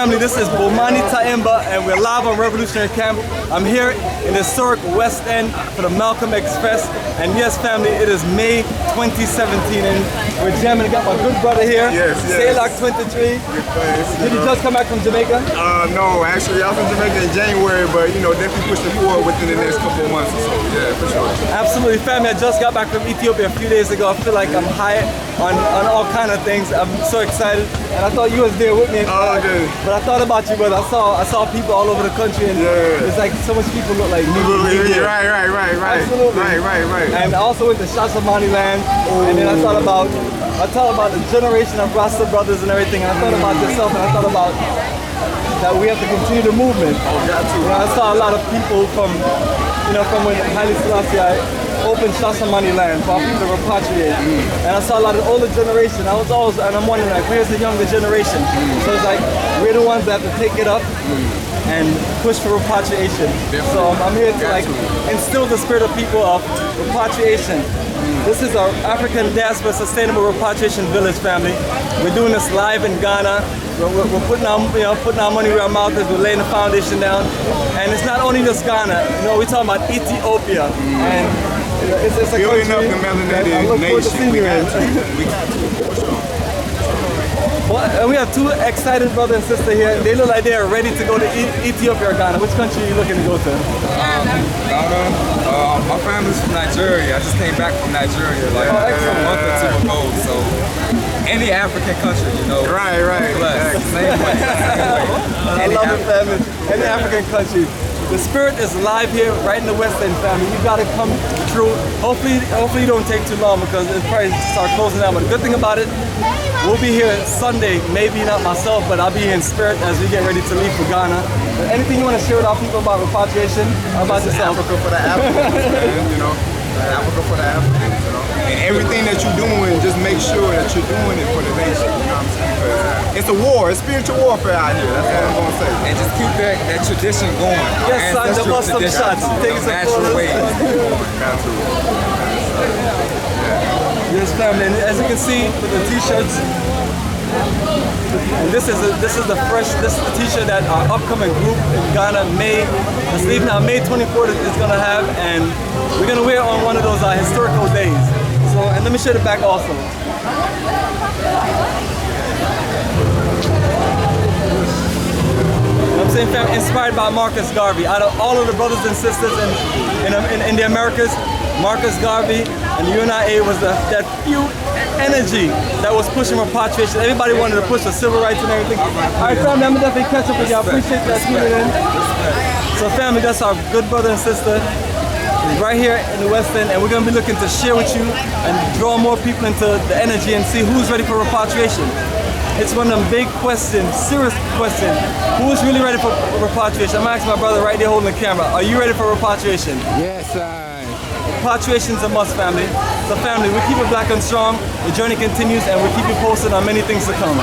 family, this is Bomani and we're live on Revolutionary Camp. I'm here in the historic West End for the Malcolm X Fest. And yes, family, it is May 2017 and we're jamming. I got my good brother here, Zayloc23. Did you just come back from Jamaica? No, actually I was in Jamaica in January, but you know, definitely pushing forward within the next couple of months or so. Yeah, for sure. Absolutely, family. I just got back from Ethiopia a few days ago. I feel like I'm high on all kind of things. I'm so excited, and I thought you was there with me. But I thought about you, brother. I saw people all over the country, and it's like so much people look like me. Right. Absolutely. Right. And I also went to Shashamani land, and then I thought about the generation of Rasta brothers and everything, and I thought about yourself, and I thought about that we have to continue the movement. I saw a lot of people from when Haile Selassie opened Shashamani land for our people to repatriate. And I saw a lot of the older generation. I'm wondering, like, where's the younger generation? So it's like, we're the ones that have to take it up and push for repatriation. So I'm here to instill the spirit of people of repatriation. This is our African Diaspora Sustainable Repatriation Village, family. We're doing this live in Ghana. We're putting our money where our mouth is. We're laying the foundation down. And it's not only just Ghana. We're talking about Ethiopia. And it's a building country up the melanated nation. We got to. And we have two excited brother and sister here. They look like they are ready to go to Ethiopia or Ghana. Which country are you looking to go to? Ghana. My family's from Nigeria. I just came back from Nigeria like a month or two ago. So any African country, Right. Same way. I love it, family. Any African country. The spirit is live here, right in the West End, family. You gotta come through. Hopefully you don't take too long because it'll probably start closing down. But the good thing about it, we'll be here Sunday. Maybe not myself, but I'll be here in spirit as we get ready to leave for Ghana. But anything you want to share with our people about repatriation? How about yourself? Africa for the Africans, man, Africa for the Africans, And everything that you're doing, just make sure that you're doing it for the nation, you know what I'm saying? Because it's a war, it's spiritual warfare out here, that's what I'm going to say. And just keep that tradition going. Yes, son, there was some shots. Take some natural ways. Yes, family, and as you can see with the t-shirts, and this is the t-shirt that our upcoming group in Ghana, that's leaving on May 24th is gonna have, and we're gonna wear on one of those historical days. So, and let me show the back also. I'm saying, fam, inspired by Marcus Garvey. Out of all of the brothers and sisters in the Americas, Marcus Garvey and the UNIA was that few energy that was pushing repatriation. Everybody wanted to push for civil rights and everything. All right, family, I'm gonna definitely catch up with y'all. Appreciate that tuning in. So, family, that's our good brother and sister right here in the West End, and we're gonna be looking to share with you and draw more people into the energy and see who's ready for repatriation. It's one of them big questions, serious questions. Who's really ready for repatriation? I'm asking my brother right there holding the camera. Are you ready for repatriation? Yes, Repatriation's a must, family. So, family, we keep it black and strong. The journey continues, and we'll keep you posted on many things to come.